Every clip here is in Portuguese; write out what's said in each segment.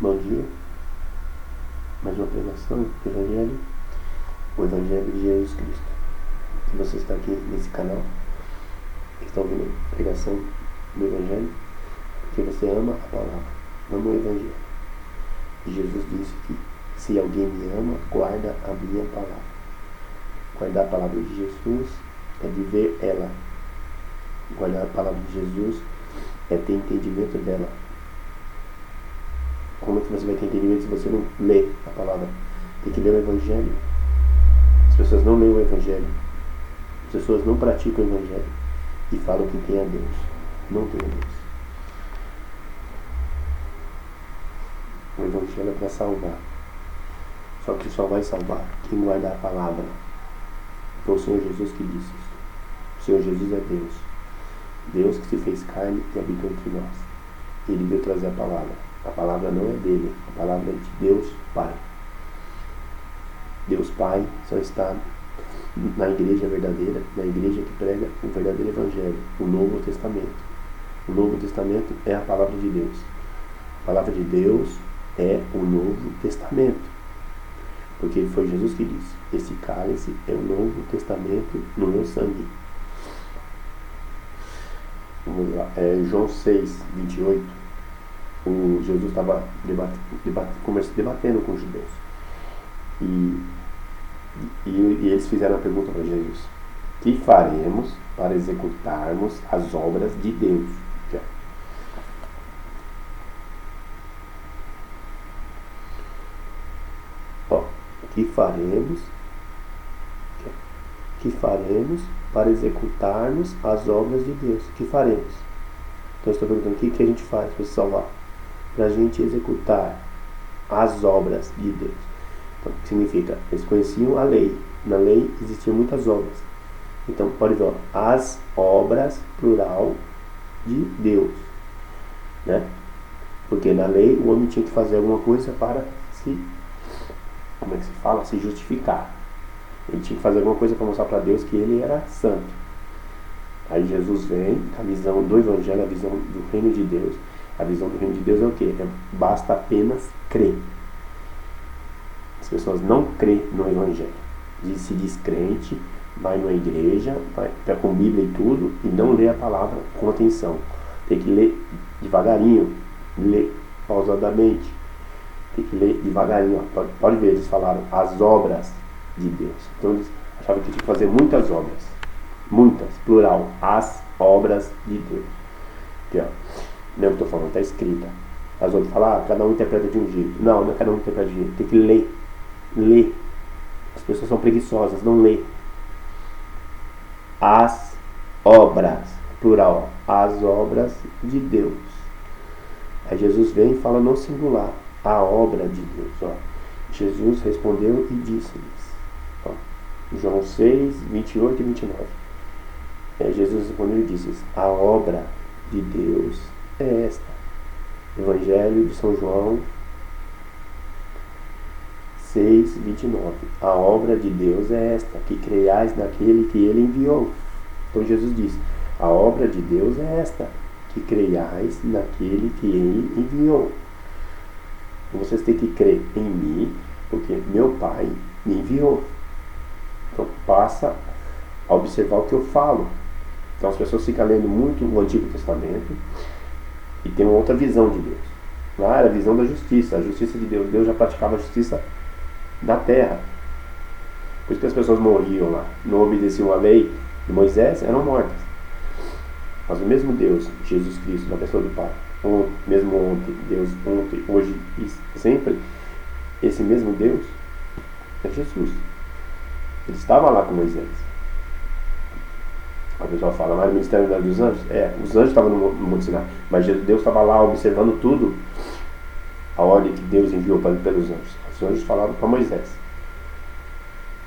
Bom dia, mais uma pregação do Evangelho, o Evangelho de Jesus Cristo. Se você está aqui nesse canal, está ouvindo a pregação do Evangelho, porque você ama a palavra, ama o Evangelho. E Jesus disse que se alguém me ama, guarda a minha palavra. Guardar a palavra de Jesus é viver ela. Guardar a palavra de Jesus é ter entendimento dela. Como é que você vai ter entendimento se você não lê a palavra? Tem que ler o Evangelho. As pessoas não leem o Evangelho. As pessoas não praticam o Evangelho e falam que tem a Deus. Não tem a Deus. O Evangelho é para salvar. Só que só vai salvar quem guardar a palavra. Foi o Senhor Jesus que disse isso. O Senhor Jesus é Deus. Deus que se fez carne e habitou entre nós. Ele veio trazer a palavra. A palavra não é dele, a palavra é de Deus Pai. Deus Pai só está na igreja verdadeira, na igreja que prega o verdadeiro Evangelho, o Novo Testamento. O Novo Testamento é a palavra de Deus. A palavra de Deus é o Novo Testamento. Porque foi Jesus que disse: esse cálice é o Novo Testamento no meu sangue. Vamos lá, João 6, 28. Jesus estava debatendo com os judeus. E eles fizeram a pergunta para Jesus: que faremos para executarmos as obras de Deus? Que faremos para executarmos as obras de Deus? Que faremos? Então eu estou perguntando: o que a gente faz para se salvar? Para a gente executar as obras de Deus. Então, o que significa? Eles conheciam a lei. Na lei existiam muitas obras. Então, pode ver, as obras, plural, de Deus. Né? Porque na lei o homem tinha que fazer alguma coisa para se, como é que se fala? Se justificar. Ele tinha que fazer alguma coisa para mostrar para Deus que ele era santo. Aí Jesus vem, a visão do Evangelho, a visão do reino de Deus. A visão do reino de Deus é o quê? Basta apenas crer. As pessoas não crêem no Evangelho. Se diz crente, vai numa igreja, vai com Bíblia e tudo, e não lê a palavra com atenção. Tem que ler devagarinho, ler pausadamente. Tem que ler devagarinho. Pode ver, eles falaram as obras de Deus. Então eles achavam que tinha que fazer muitas obras. Muitas, plural, as obras de Deus. Aqui, ó. Não é o que eu estou falando, está escrita. As outras falam, cada um interpreta de um jeito. Não é cada um interpreta de um jeito. Tem que ler. Ler. As pessoas são preguiçosas, não lê. As obras, plural, as obras de Deus. Aí Jesus vem e fala no singular, a obra de Deus. Ó. Jesus respondeu e disse-lhes. Ó. João 6, 28 e 29. Jesus respondeu e disse-lhes, a obra de Deus é esta. Evangelho de São João 6, 29. A obra de Deus é esta, que creiais naquele que ele enviou. Então Jesus disse, a obra de Deus é esta, que creiais naquele que ele enviou. Então vocês têm que crer em mim, porque meu Pai me enviou. Então passa a observar o que eu falo. Então as pessoas ficam lendo muito o Antigo Testamento e tem uma outra visão de Deus. Lá era a visão da justiça, a justiça de Deus. Deus já praticava a justiça na terra. Por isso que as pessoas morriam lá, não obedeciam a lei de Moisés, eram mortas. Mas o mesmo Deus, Jesus Cristo, na pessoa do Pai, mesmo ontem, Deus ontem, hoje e sempre, esse mesmo Deus é Jesus. Ele estava lá com Moisés. A pessoa fala, mas o ministério dos anjos? Os anjos estavam no Monte Sinai, mas Deus estava lá observando tudo, a ordem que Deus enviou pelos anjos. Os anjos falaram para Moisés.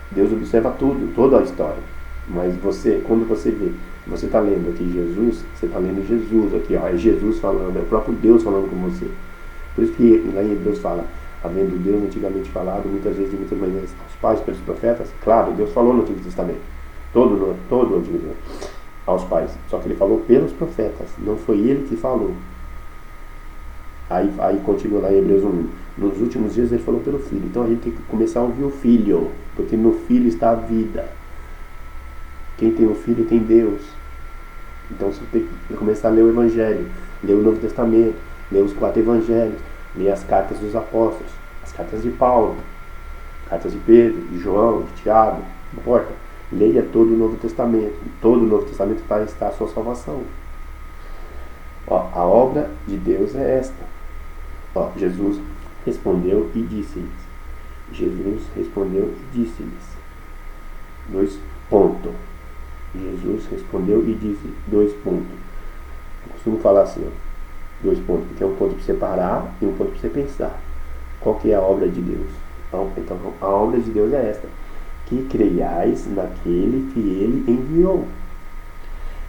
Deus observa tudo, toda a história. Mas você, quando você vê, você está lendo aqui Jesus, você está lendo Jesus aqui, ó, é Jesus falando, é o próprio Deus falando com você. Por isso que lá em Hebreus fala, havendo Deus antigamente falado, muitas vezes de muitas maneiras, aos pais pelos profetas. Claro, Deus falou no Antigo Testamento. Todo o Antigo Testamento. Aos pais. Só que ele falou pelos profetas. Não foi ele que falou. Aí continua lá em Hebreus 1. Nos últimos dias ele falou pelo Filho. Então a gente tem que começar a ouvir o Filho, porque no Filho está a vida. Quem tem o Filho tem Deus. Então você tem que começar a ler o Evangelho, ler o Novo Testamento, ler os 4 Evangelhos, ler as cartas dos apóstolos, as cartas de Paulo, cartas de Pedro, de João, de Tiago, não importa. Leia todo o Novo Testamento. Todo o Novo Testamento está a sua salvação. A obra de Deus é esta. Jesus respondeu e disse-lhes. Jesus respondeu e disse-lhes. 2 pontos. Jesus respondeu e disse 2 pontos. Eu costumo falar assim, 2 pontos, porque é um ponto para você parar e um ponto para você pensar. Qual que é a obra de Deus? Então, a obra de Deus é esta: que creiais naquele que Ele enviou.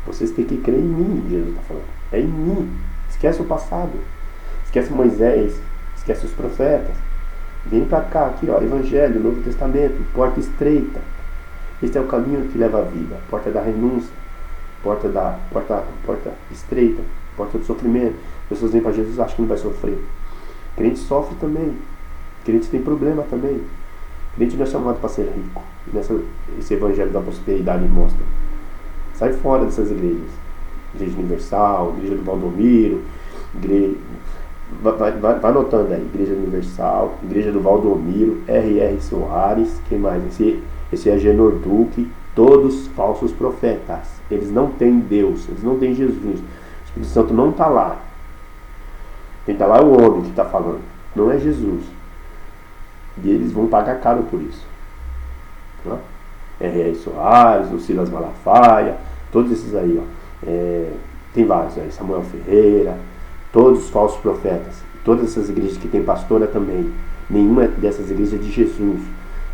Vocês têm que crer em mim, Jesus está falando. É em mim. Esquece o passado. Esquece Moisés. Esquece os profetas. Vem para cá, aqui, Evangelho, Novo Testamento, porta estreita. Este é o caminho que leva à vida. Porta da renúncia. Porta estreita. Porta do sofrimento. As pessoas vêm para Jesus e acham que não vai sofrer. Crente sofre também. Crente tem problema também. Crente não é chamado para ser rico. Esse evangelho da prosperidade mostra. Sai fora dessas igrejas. Igreja Universal, Igreja do Valdomiro, vai anotando aí. Igreja Universal, Igreja do Valdomiro, R.R. Soares, quem mais? Esse é Agenor Duque, todos falsos profetas. Eles não têm Deus, eles não têm Jesus. O Espírito Santo não está lá. Quem está lá é o homem que está falando, não é Jesus. E eles vão pagar caro por isso. R.R. Soares, o Silas Malafaia, todos esses aí, tem vários aí, Samuel Ferreira, todos os falsos profetas, todas essas igrejas que tem pastora também. Nenhuma dessas igrejas é de Jesus.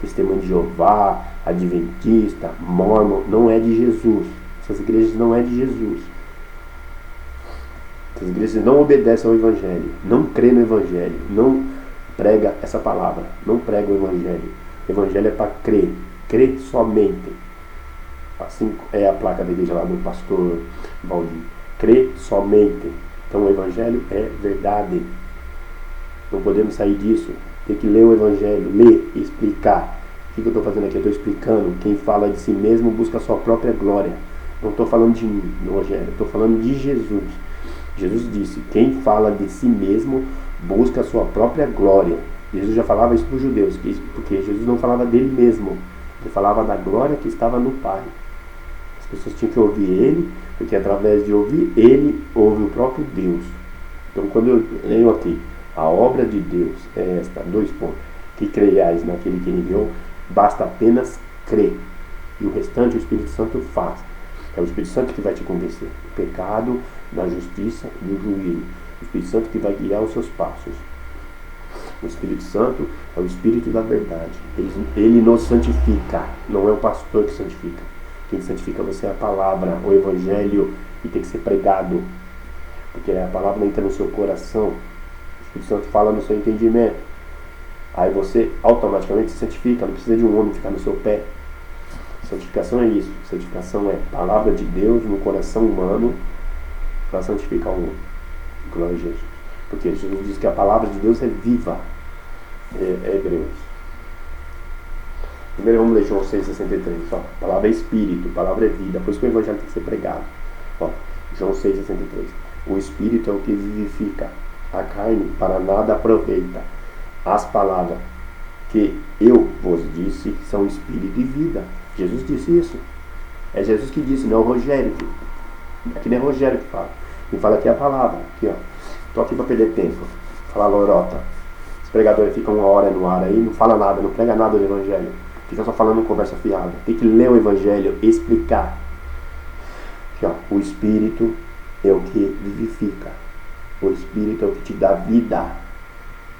Testemunho de Jeová, Adventista, Mórmon, não é de Jesus. Essas igrejas não é de Jesus. Essas igrejas não obedecem ao Evangelho, não crê no Evangelho, não prega essa palavra, não prega o Evangelho. O Evangelho é para crer, crer somente. Assim é a placa da igreja lá do pastor Valdir. Crer somente. Então o Evangelho é verdade. Não podemos sair disso. Tem que ler o Evangelho, ler e explicar. O que eu estou fazendo aqui? Eu estou explicando. Quem fala de si mesmo busca a sua própria glória. Não estou falando de mim, no Evangelho. Estou falando de Jesus. Jesus disse: quem fala de si mesmo busca a sua própria glória. Jesus já falava isso para os judeus, porque Jesus não falava dele mesmo. Ele falava da glória que estava no Pai. As pessoas tinham que ouvir ele, porque através de ouvir ele, ouve o próprio Deus. Então, quando eu leio aqui, a obra de Deus é esta, 2 pontos: que creiais naquele que enviou, basta apenas crer. E o restante o Espírito Santo faz. É o Espírito Santo que vai te convencer do pecado, da justiça e do juízo. O Espírito Santo que vai guiar os seus passos. O Espírito Santo é o Espírito da verdade. Ele nos santifica. Não é o pastor que santifica. Quem santifica você é a palavra, o Evangelho, que tem que ser pregado. Porque a palavra entra no seu coração. O Espírito Santo fala no seu entendimento. Aí você automaticamente se santifica. Não precisa de um homem ficar no seu pé. Santificação é isso. Santificação é palavra de Deus no coração humano para santificar o homem. Glória a Jesus. Porque Jesus diz que a palavra de Deus é viva. É Hebreus. Primeiro vamos ler João 6,63. A palavra é espírito, a palavra é vida. Por isso que o Evangelho tem que ser pregado. João 6,63. O espírito é o que vivifica. A carne para nada aproveita. As palavras que eu vos disse são espírito e vida. Jesus disse isso. É Jesus que disse, não é o Rogério. Aqui não é Rogério que fala. Quem fala aqui é a palavra. Aqui, Estou aqui para perder tempo. Falar lorota. Os pregadores ficam 1 hora no ar aí, não fala nada, não prega nada do Evangelho. Fica só falando conversa fiada. Tem que ler o Evangelho, explicar. Aqui, o Espírito é o que vivifica. O Espírito é o que te dá vida.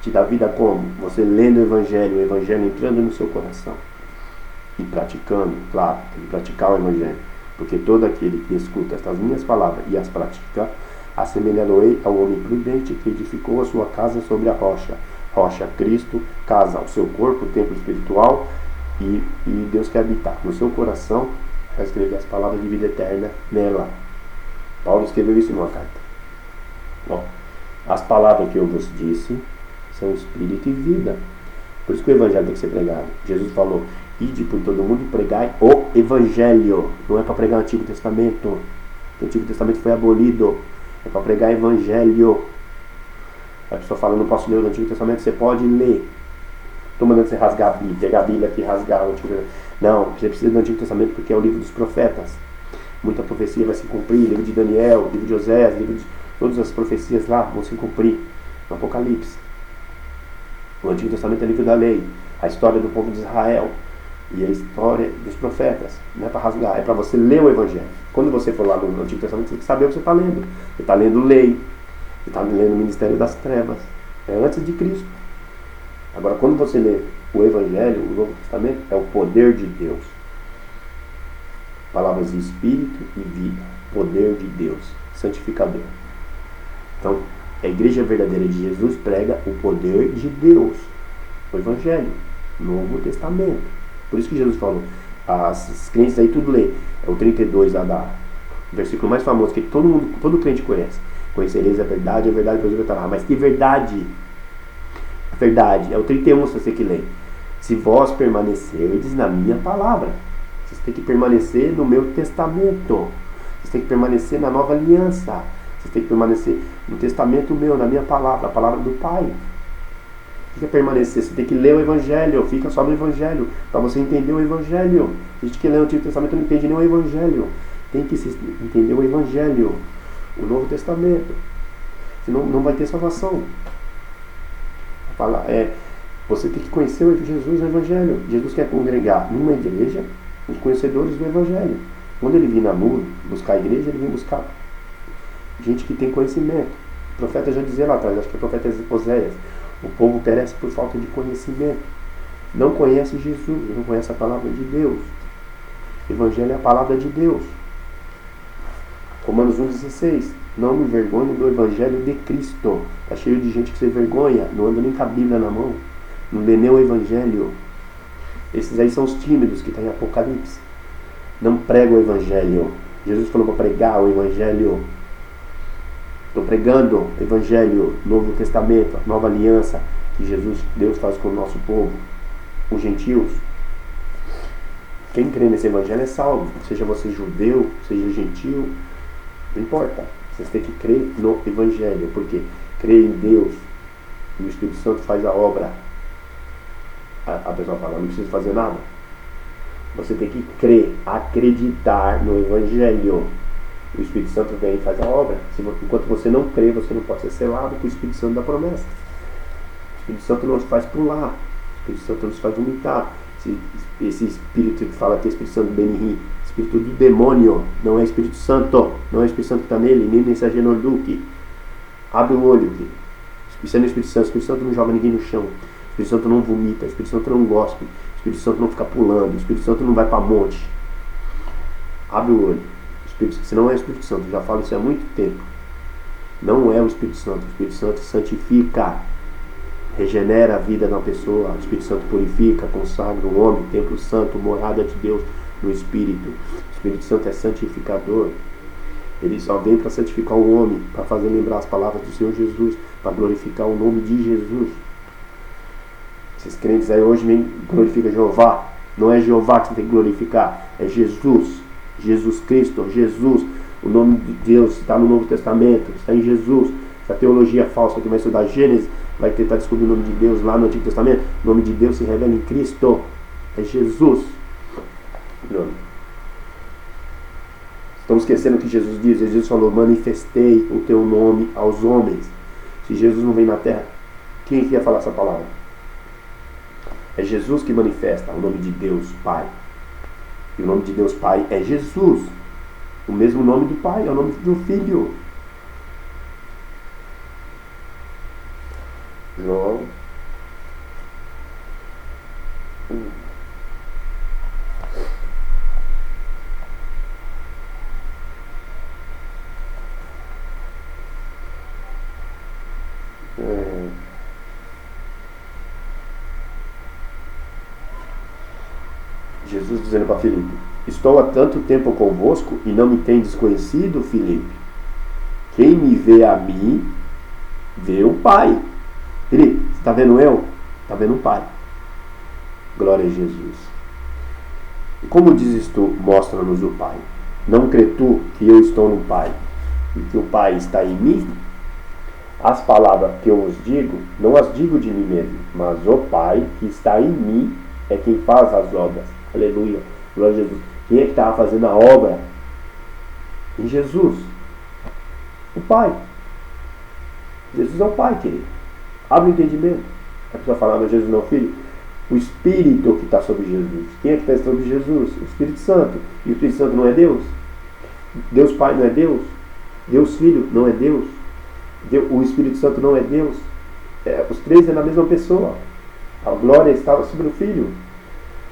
Te dá vida como? Você lendo o Evangelho entrando no seu coração. E praticando, claro, tem que praticar o Evangelho. Porque todo aquele que escuta estas minhas palavras e as pratica, assemelhá-lo-ei ao homem prudente que edificou a sua casa sobre a rocha. Rocha, Cristo, casa, o seu corpo, o templo espiritual, e Deus quer habitar no seu coração, para escrever as palavras de vida eterna nela. Paulo escreveu isso em uma carta. As palavras que eu vos disse são espírito e vida. Por isso que o evangelho tem que ser pregado. Jesus falou: ide por todo mundo e pregai o evangelho. Não é para pregar o Antigo Testamento. O Antigo Testamento foi abolido. É para pregar evangelho. A pessoa fala: não posso ler o Antigo Testamento. Você pode ler. Estou mandando você rasgar a Bíblia, pegar a Bíblia aqui e rasgar o Antigo Testamento. Não, você precisa do Antigo Testamento porque é o livro dos profetas. Muita profecia vai se cumprir. Livro de Daniel, livro de Osés, todas as profecias lá vão se cumprir no Apocalipse. O Antigo Testamento é livro da lei, a história do povo de Israel e a história dos profetas. Não é para rasgar, é para você ler o Evangelho. Quando você for lá no Antigo Testamento, você tem que saber o que você está lendo. Você está lendo lei, você está lendo o Ministério das Trevas. É antes de Cristo. Agora, quando você lê o Evangelho, o Novo Testamento, é o poder de Deus. Palavras de Espírito e vida. Poder de Deus, santificador. Então, a igreja verdadeira de Jesus prega o poder de Deus. O Evangelho, Novo Testamento. Por isso que Jesus falou, as crentes aí tudo lê. É o 32 lá o versículo mais famoso que todo crente conhece. Conhecereis a verdade vos libertará. Mas que verdade? A verdade é o 31, se você que lê. Se vós permanecerdes na minha palavra. Vocês têm que permanecer no meu testamento. Vocês têm que permanecer na nova aliança. Vocês têm que permanecer no testamento meu, na minha palavra, a palavra do Pai. Fica permanecer, você tem que ler o Evangelho, fica só no Evangelho, para você entender o Evangelho. A gente que lê o Antigo Testamento não entende nem o Evangelho. Tem que entender o Evangelho, o Novo Testamento. Senão não vai ter salvação. Você tem que conhecer Jesus no Evangelho. Jesus quer congregar numa igreja os conhecedores do Evangelho. Quando ele vir na nuvem buscar a igreja, ele vem buscar gente que tem conhecimento. O profeta já dizia lá atrás, acho que é o profeta Oséias: o povo perece por falta de conhecimento. Não conhece Jesus, não conhece a palavra de Deus. O Evangelho é a palavra de Deus. Romanos 1,16: não me envergonho do Evangelho de Cristo. Está cheio de gente que se vergonha, não anda nem com a Bíblia na mão, não lê nem o Evangelho. Esses aí são os tímidos que estão em Apocalipse. Não pregam o Evangelho. Jesus falou para pregar o Evangelho. Estou pregando o Evangelho, Novo Testamento, a nova aliança que Deus faz com o nosso povo, os gentios. Quem crê nesse Evangelho é salvo, seja você judeu, seja gentil, não importa. Vocês têm que crer no Evangelho, porque crer em Deus e o Espírito Santo faz a obra. A pessoa fala: não precisa fazer nada. Você tem que crer, acreditar no Evangelho. O Espírito Santo vem e faz a obra. Enquanto você não crê, você não pode ser selado com o Espírito Santo da promessa. O Espírito Santo nos faz pular. O Espírito Santo nos faz vomitar. Esse Espírito que fala que é Espírito Santo Benihim, Espírito do demônio, não é Espírito Santo. Não é o Espírito Santo que está nele, nem nesse Agenor-Duque. Abre o olho. Isso é no Espírito Santo. O Espírito Santo não joga ninguém no chão. O Espírito Santo não vomita. O Espírito Santo não gospe. O Espírito Santo não fica pulando. O Espírito Santo não vai para monte. Abre o olho. Se não é o Espírito Santo, já falo isso há muito tempo. Não é o Espírito Santo. O Espírito Santo santifica, regenera a vida da pessoa. O Espírito Santo purifica, consagra o homem, templo santo, morada de Deus no Espírito. O Espírito Santo é santificador. Ele só vem para santificar o homem, para fazer lembrar as palavras do Senhor Jesus, para glorificar o nome de Jesus. Esses crentes aí hoje nem glorificam Jeová. Não é Jeová que você tem que glorificar, é Jesus. Jesus Cristo, Jesus, o nome de Deus está no Novo Testamento, está em Jesus. Essa teologia falsa que vai estudar Gênesis vai tentar descobrir o nome de Deus lá no Antigo Testamento. O nome de Deus se revela em Cristo, é Jesus. Estamos esquecendo o que Jesus diz. Jesus falou: manifestei o teu nome aos homens. Se Jesus não vem na terra, quem ia falar essa palavra? É Jesus que manifesta o nome de Deus Pai. E o nome de Deus Pai é Jesus. O mesmo nome do Pai é o nome do Filho. João. Jesus dizendo para Filipe: estou há tanto tempo convosco e não me tendes conhecido, Filipe? Quem me vê a mim, vê o Pai. Felipe, você está vendo eu? Está vendo o Pai. Glória a Jesus. E como dizes tu, mostra-nos o Pai. Não crê tu que eu estou no Pai e que o Pai está em mim? As palavras que eu vos digo, não as digo de mim mesmo, mas o Pai que está em mim é quem faz as obras. Aleluia. Glória a Jesus. Quem é que estava fazendo a obra? Em Jesus. O Pai. Jesus é o Pai, querido. Abre o entendimento. A pessoa fala, mas Jesus não é o Filho. O Espírito que está sobre Jesus. Quem é que está sobre Jesus? O Espírito Santo. E o Espírito Santo não é Deus? Deus Pai não é Deus? Deus Filho não é Deus? O Espírito Santo não é Deus? Os três é na mesma pessoa. A glória estava sobre o Filho.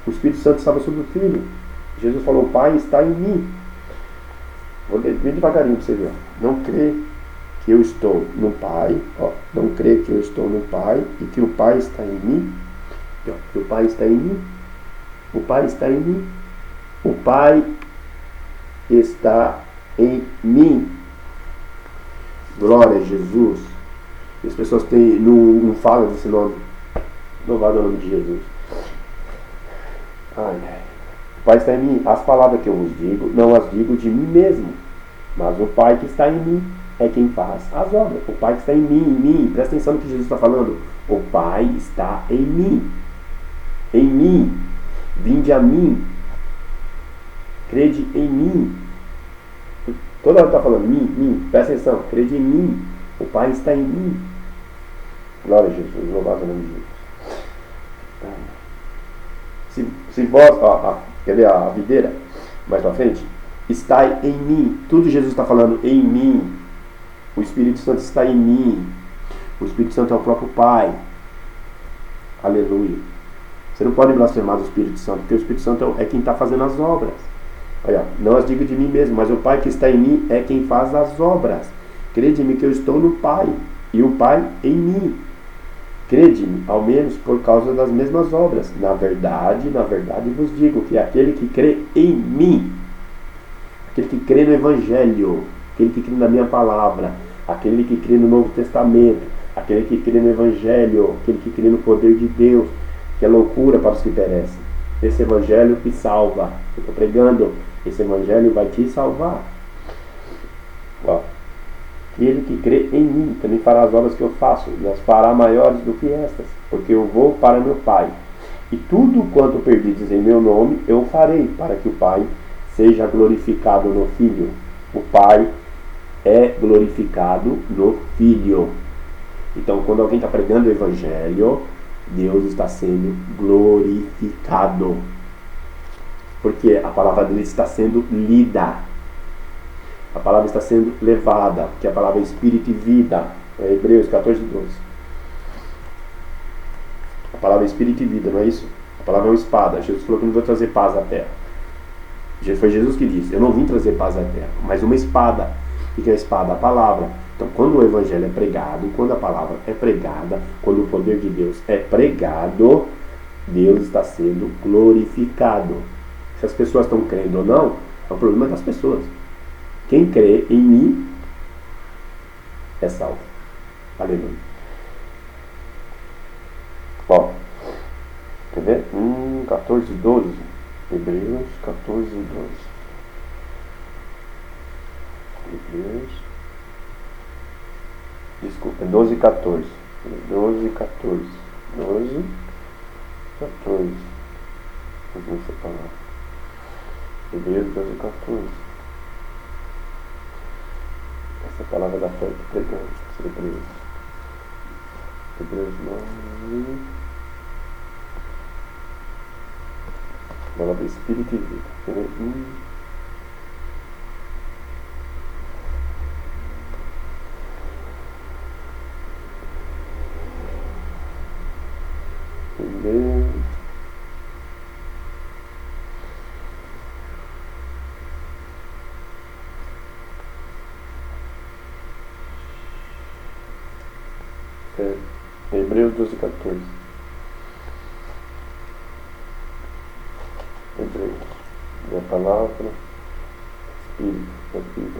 O Espírito Santo estava sobre o Filho. Jesus falou, o Pai está em mim. Vou ler bem devagarinho para você ver. Não crê que eu estou no Pai. Não crê que eu estou no Pai e que o Pai está em mim. Que o Pai está em mim. O Pai está em mim. O Pai está em mim. Glória a Jesus. E as pessoas não falam desse nome. Louvado é o nome de Jesus. O Pai está em mim. As palavras que eu vos digo, não as digo de mim mesmo, mas o Pai que está em mim é quem faz as obras. O Pai que está em mim. Presta atenção no que Jesus está falando. O Pai está em mim. Em mim. Vinde a mim. Crede em mim. Toda hora está falando mim. Presta atenção. Crede em mim. O Pai está em mim. Glória a Jesus. Louvado o nome de Jesus. Se vós, quer ver a videira mais pra frente? Está em mim. Tudo Jesus está falando em mim. O Espírito Santo está em mim. O Espírito Santo é o próprio Pai. Aleluia. Você não pode blasfemar do Espírito Santo, porque o Espírito Santo é quem está fazendo as obras. Olha, não as digo de mim mesmo, mas o Pai que está em mim é quem faz as obras. Crede-me que eu estou no Pai e o Pai em mim. Crede-me, ao menos por causa das mesmas obras. Na verdade vos digo que aquele que crê em mim, aquele que crê no Evangelho, aquele que crê na minha palavra, aquele que crê no Novo Testamento, aquele que crê no Evangelho, aquele que crê no poder de Deus, que é loucura para os que perecem. Esse Evangelho que salva. Eu estou pregando, esse Evangelho vai te salvar. Aquele que crê em mim também fará as obras que eu faço, e as fará maiores do que estas, porque eu vou para meu Pai. E tudo quanto perdides em meu nome, eu farei, para que o Pai seja glorificado no Filho. O Pai é glorificado no Filho. Então, quando alguém está pregando o Evangelho, Deus está sendo glorificado. Porque a palavra dele está sendo lida. A palavra está sendo levada, porque a palavra é espírito e vida. É Hebreus 14, 12. A palavra é espírito e vida, não é isso? A palavra é uma espada. Jesus falou que não vai trazer paz à terra. Foi Jesus que disse, eu não vim trazer paz à terra, mas uma espada. O que é a espada? A palavra. Então, quando o Evangelho é pregado, quando a palavra é pregada, quando o poder de Deus é pregado, Deus está sendo glorificado. Se as pessoas estão crendo ou não, é o problema das pessoas. Quem crê em mim é salvo. Aleluia. Quer ver? 14, 12. Hebreus 14, 12. Hebreus. Desculpa, 12, 14. 12, 14. 12, 14. Vamos separar. Hebreus 12, 14. Essa palavra da fé que pregamos. Hebreus 9. Palavra espírito e vida. Hebreus 12, 14. Hebreus. E a palavra Espírito da vida,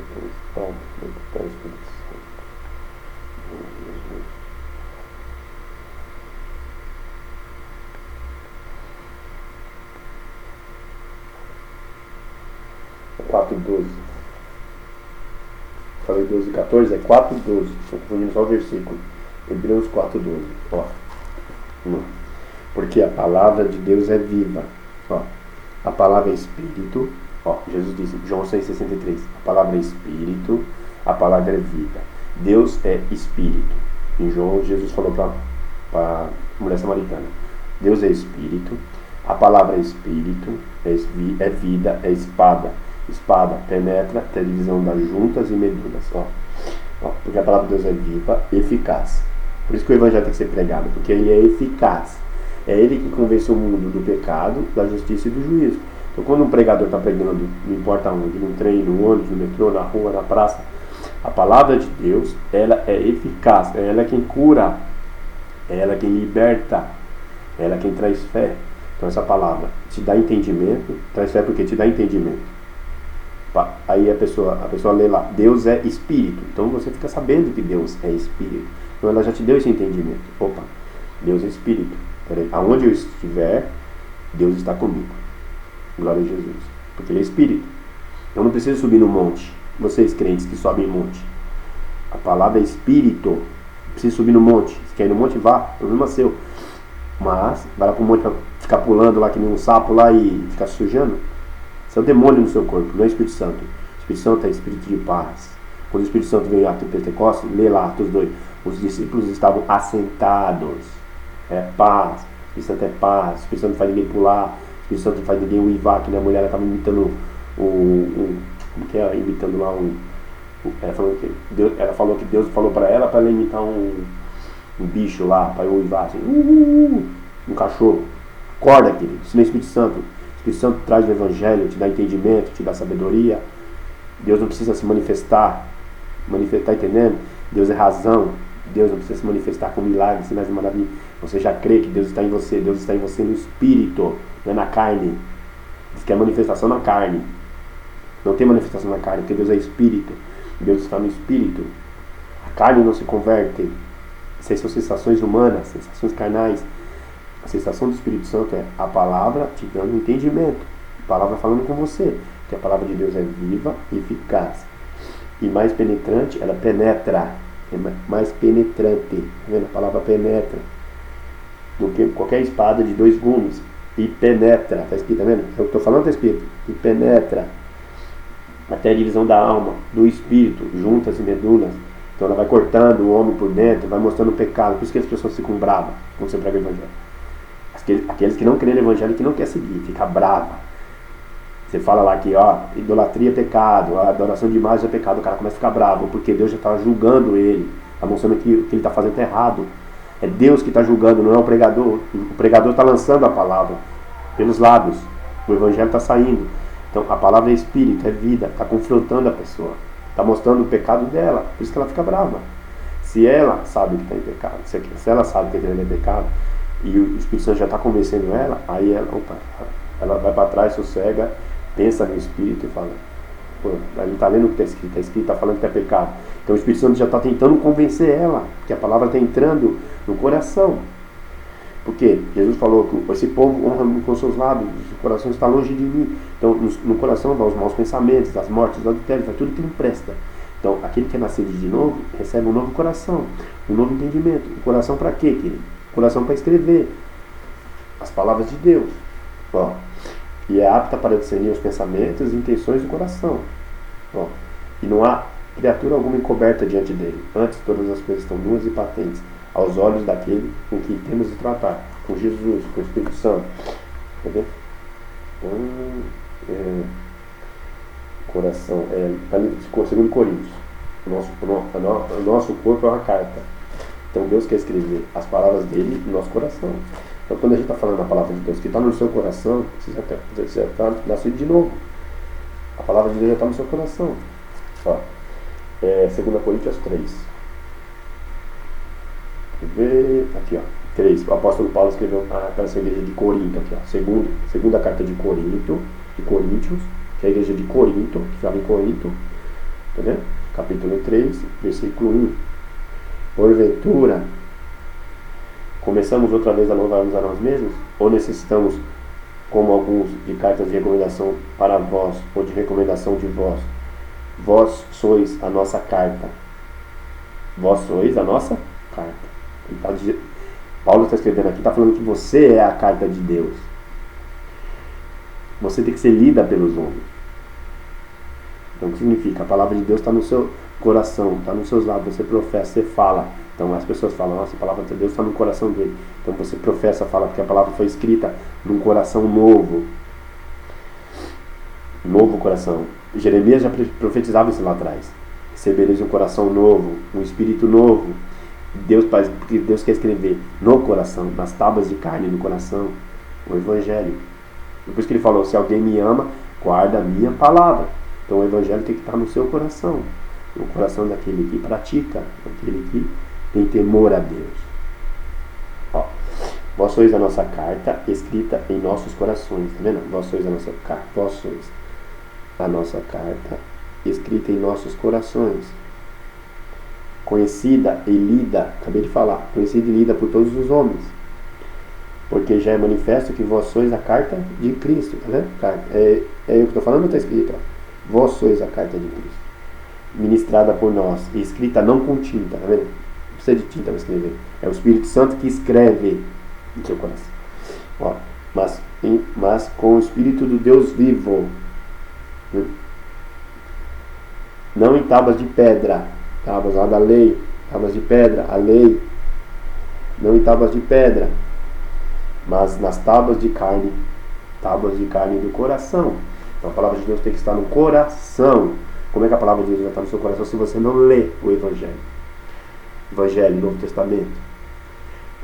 pelo Espírito Santo. É 4:12. Falei 12:14, é 4:12. Estou confundindo só o versículo. Hebreus 4:12. Ó. Porque a palavra de Deus é viva. Ó. A palavra é espírito. Ó, Jesus disse, João 6,63. A palavra é espírito, a palavra é vida. Deus é espírito. Em João, Jesus falou para a mulher samaritana: Deus é espírito, a palavra é espírito, é vida, é espada. Espada penetra até a divisão das juntas e medulas. Ó, porque a palavra de Deus é viva, eficaz. Por isso que o evangelho tem que ser pregado, porque ele é eficaz. É ele que convence o mundo do pecado, da justiça e do juízo. Então, quando um pregador está pregando, não importa onde, no trem, no ônibus, no metrô, na rua, na praça, a palavra de Deus, ela é eficaz. Ela é quem cura, ela é quem liberta, ela é quem traz fé. Então, essa palavra te dá entendimento, traz fé porque te dá entendimento. Aí a pessoa lê lá, Deus é espírito. Então você fica sabendo que Deus é espírito. Então ela já te deu esse entendimento. Opa, Deus é espírito. Peraí, aonde eu estiver, Deus está comigo. Glória a Jesus. Porque ele é espírito. Eu não preciso subir no monte. Vocês crentes que sobem em monte. A palavra é espírito. Não precisa subir no monte. Se quer ir no monte, vá. Problema seu. Mas vai lá pro monte pra ficar pulando lá que nem um sapo lá e ficar sujando. Isso é o demônio no seu corpo, não é o Espírito Santo. O Espírito Santo é espírito de paz. Quando o Espírito Santo veio em Atos de Pentecostes, lê lá Atos 2. Os discípulos estavam assentados. É paz. O Espírito Santo é paz. O Espírito Santo não faz ninguém pular. O Espírito Santo não faz ninguém uivar, que a mulher estava imitando como que é? Imitando lá ela falou que Deus falou para ela imitar um bicho lá, para uivar assim. Um cachorro. Acorda, querido. Isso não é Espírito Santo. O Espírito Santo traz o Evangelho, te dá entendimento, te dá sabedoria. Deus não precisa se manifestar. Tá entendendo? Deus é razão. Deus não precisa se manifestar com milagres, sinais e maravilhas. Você já crê que Deus está em você. Deus está em você no Espírito, não é na carne. Diz que é manifestação na carne. Não tem manifestação na carne, porque Deus é Espírito. Deus está no Espírito. A carne não se converte. Essas são sensações humanas, sensações carnais. A sensação do Espírito Santo é a palavra te dando entendimento. A palavra falando com você. Que a palavra de Deus é viva e eficaz. E mais penetrante, ela penetra. É mais penetrante. Tá vendo? A palavra penetra. Do que qualquer espada de 2 gumes. E penetra. Está escrito, tá vendo? Eu estou falando, está escrito. E penetra. Até a divisão da alma, do espírito, juntas e medulas. Então ela vai cortando o homem por dentro, vai mostrando o pecado. Por isso que as pessoas ficam bravas quando você prega o Evangelho. Aqueles que não creem no Evangelho, que não quer seguir, fica brava. Você fala lá que idolatria é pecado, a adoração de imagens é pecado, o cara começa a ficar bravo, porque Deus já está julgando ele, está mostrando que o que ele está fazendo é errado. É Deus que está julgando, não é o pregador. O pregador está lançando a palavra pelos lábios, o Evangelho está saindo. Então a palavra é espírito, é vida, está confrontando a pessoa, está mostrando o pecado dela, por isso que ela fica brava. Se ela sabe que está em pecado, se ela sabe que aquele é pecado, e o Espírito Santo já está convencendo ela, aí ela vai para trás, sossega, pensa no Espírito e fala, pô, a gente está lendo o que está escrito, está falando que é pecado. Então o Espírito Santo já está tentando convencer ela, que a palavra está entrando no coração. Porque Jesus falou que esse povo honra-me com seus lábios, o coração está longe de mim. Então no coração vão os maus pensamentos, as mortes, os adultérios, vai tudo que não presta. Então aquele que é nascido de novo, recebe um novo coração, um novo entendimento. O coração para quê, querido? Coração para escrever as palavras de Deus, e é apta para discernir os pensamentos e intenções do coração, e não há criatura alguma encoberta diante dele. Antes todas as coisas estão nuas e patentes aos olhos daquele com quem temos de tratar, com Jesus, com o Espírito Santo. Entendeu? Coração está livre de 2 Coríntios. O nosso corpo é uma carta. Então Deus quer escrever as palavras dele no nosso coração. Então quando a gente está falando a palavra de Deus que está no seu coração, você já está nascido de novo. A palavra de Deus já está no seu coração. 2 Coríntios 3. Aqui, 3. O apóstolo Paulo escreveu para essa igreja de Corinto. Aqui, segunda carta de Coríntios, que é a igreja de Corinto, que ficava em Corinto. Tá vendo? Capítulo 3, versículo 1. Porventura, começamos outra vez a louvar-nos a nós mesmos? Ou necessitamos, como alguns, de cartas de recomendação para vós, ou de recomendação de vós? Vós sois a nossa carta. Vós sois a nossa carta. Paulo está escrevendo aqui, está falando que você é a carta de Deus. Você tem que ser lida pelos homens. Então o que significa? A palavra de Deus está no seu coração, está nos seus lábios, você professa, você fala. Então as pessoas falam, nossa, a palavra de Deus está no coração dele. Então você professa, fala, porque a palavra foi escrita num coração novo. Novo coração. Jeremias já profetizava isso lá atrás. Recebereis um coração novo, um espírito novo. Porque Deus quer escrever no coração, nas tábuas de carne no coração, o Evangelho. Depois que ele falou, se alguém me ama, guarda a minha palavra. Então o Evangelho tem que estar no seu coração. No coração daquele que pratica, daquele que tem temor a Deus. Ó, vós sois a nossa carta escrita em nossos corações. Tá vendo? Vós sois a nossa carta. Vós sois a nossa carta escrita em nossos corações. Conhecida e lida, acabei de falar, conhecida e lida por todos os homens. Porque já é manifesto que vós sois a carta de Cristo. Tá vendo? É eu que estou falando, está escrito. Ó. Vós sois a carta de Cristo. Ministrada por nós e escrita não com tinta, tá vendo? Não precisa de tinta para escrever. É o Espírito Santo que escreve no seu coração. Ó, mas com o Espírito do Deus vivo. Não em tábuas de pedra. Tábuas lá da lei. Tábuas de pedra, a lei. Não em tábuas de pedra. Mas nas tábuas de carne. Tábuas de carne do coração. Então a palavra de Deus tem que estar no coração. Como é que a palavra de Deus vai estar no seu coração se você não lê o Evangelho? Evangelho, Novo Testamento.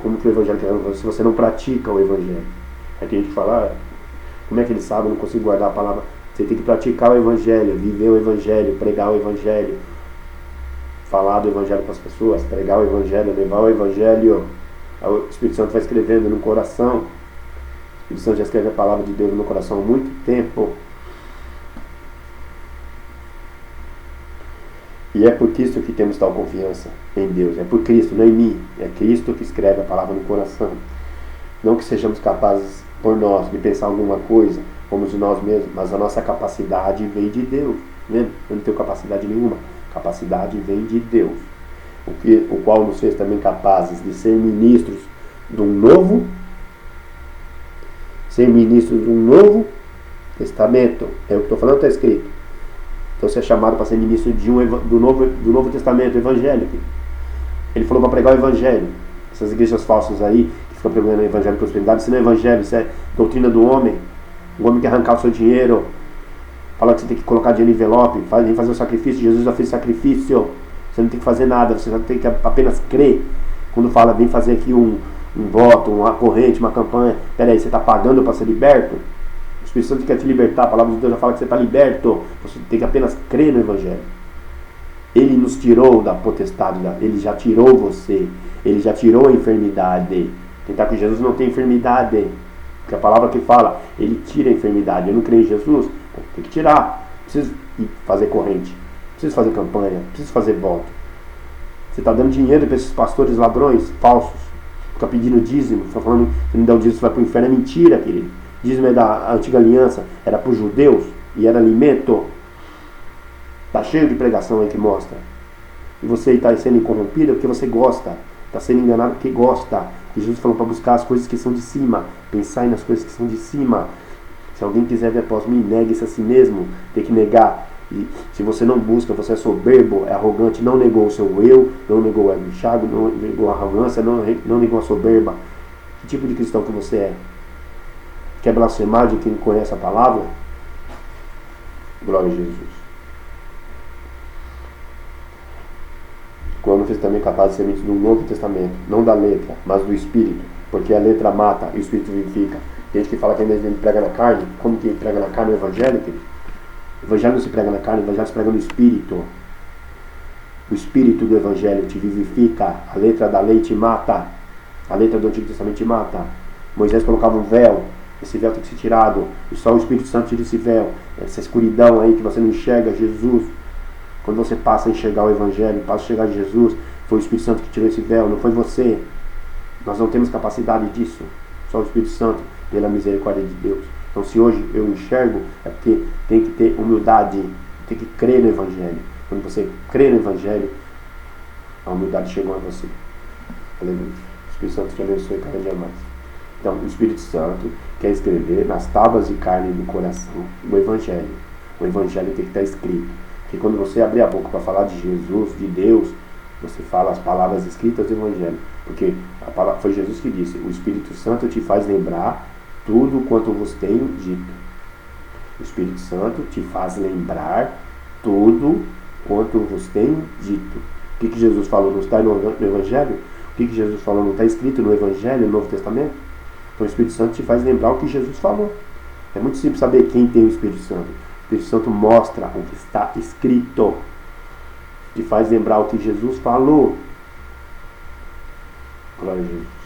Como que o Evangelho quer se você não pratica o Evangelho? É que a gente fala, como é que ele sabe? Eu não consigo guardar a palavra. Você tem que praticar o Evangelho, viver o Evangelho, pregar o Evangelho, falar do Evangelho para as pessoas, pregar o Evangelho, levar o Evangelho. O Espírito Santo vai escrevendo no coração. O Espírito Santo já escreve a palavra de Deus no coração há muito tempo. E é por Cristo que temos tal confiança em Deus. É por Cristo, não em mim. É Cristo que escreve a palavra no coração. Não que sejamos capazes por nós de pensar alguma coisa, como de nós mesmos, mas a nossa capacidade vem de Deus. Né? Eu não tenho capacidade nenhuma. Capacidade vem de Deus. O qual nos fez também capazes de ser ministros de um novo testamento. É o que estou falando, está escrito. Então você é chamado para ser ministro do Novo Testamento, evangélico. Ele falou para pregar o Evangelho. Essas igrejas falsas aí, que ficam pregando o Evangelho de prosperidade, isso não é Evangelho, isso é doutrina do homem. O homem quer arrancar o seu dinheiro, fala que você tem que colocar dinheiro em envelope, vem fazer o sacrifício. Jesus já fez sacrifício, você não tem que fazer nada, você só tem que apenas crer. Quando fala, vem fazer aqui um voto, uma corrente, uma campanha, peraí, você está pagando para ser liberto? O Espírito Santo quer te libertar, a palavra de Deus já fala que você está liberto. Você tem que apenas crer no Evangelho. Ele nos tirou da potestade, Ele já tirou você, Ele já tirou a enfermidade. Quem está com Jesus não tem enfermidade, porque a palavra que fala, Ele tira a enfermidade. Eu não creio em Jesus, tem que tirar. Preciso fazer corrente, preciso fazer campanha, preciso fazer voto. Você está dando dinheiro para esses pastores ladrões falsos, fica pedindo dízimo, fica falando que se não der o dízimo você vai para o inferno. É mentira, querido. Dízimo é da antiga aliança, era para os judeus e era alimento. Está cheio de pregação aí que mostra. E você está sendo incorrompido porque você gosta, está sendo enganado porque gosta. E Jesus falou para buscar as coisas que são de cima, pensar nas coisas que são de cima. Se alguém quiser vir após mim, negue-se a si mesmo, tem que negar. E se você não busca, você é soberbo, é arrogante, não negou o seu eu, não negou o ego inchado, não negou a arrogância, não negou a soberba. Que tipo de cristão que você é? Quer blasfemar de quem conhece a palavra? Glória a Jesus. Quando fez também capaz de ser ministro do Novo Testamento, não da letra, mas do Espírito, porque a letra mata e o Espírito vivifica. Tem gente que fala que ainda ele prega na carne. Como que prega na carne o Evangelho? O Evangelho não se prega na carne, o Evangelho se prega no Espírito. O Espírito do Evangelho te vivifica, a letra da lei te mata, a letra do Antigo Testamento te mata. Moisés colocava um véu, esse véu tem que ser tirado, e só o Espírito Santo tira esse véu, essa escuridão aí que você não enxerga Jesus. Quando você passa a enxergar o Evangelho, passa a enxergar Jesus, Foi o Espírito Santo que tirou esse véu, não foi você. Nós não temos capacidade disso. Só o Espírito Santo, pela misericórdia de Deus. Então, se hoje eu enxergo, é porque tem que ter humildade, tem que crer no Evangelho. Quando você crê no Evangelho, a humildade chegou a você. Aleluia. O Espírito Santo te abençoe cada dia mais. Então, o Espírito Santo quer escrever nas tábuas de carne do coração o Evangelho. O Evangelho tem que estar escrito. Porque quando você abrir a boca para falar de Jesus, de Deus, você fala as palavras escritas do Evangelho. Porque foi Jesus que disse: o Espírito Santo te faz lembrar tudo quanto vos tenho dito. O Espírito Santo te faz lembrar tudo quanto vos tenho dito. O que Jesus falou não está no Evangelho? O que Jesus falou não está escrito no Evangelho, no Novo Testamento? Então o Espírito Santo te faz lembrar o que Jesus falou. É muito simples saber quem tem o Espírito Santo. O Espírito Santo mostra o que está escrito. Te faz lembrar o que Jesus falou. Glória a Jesus.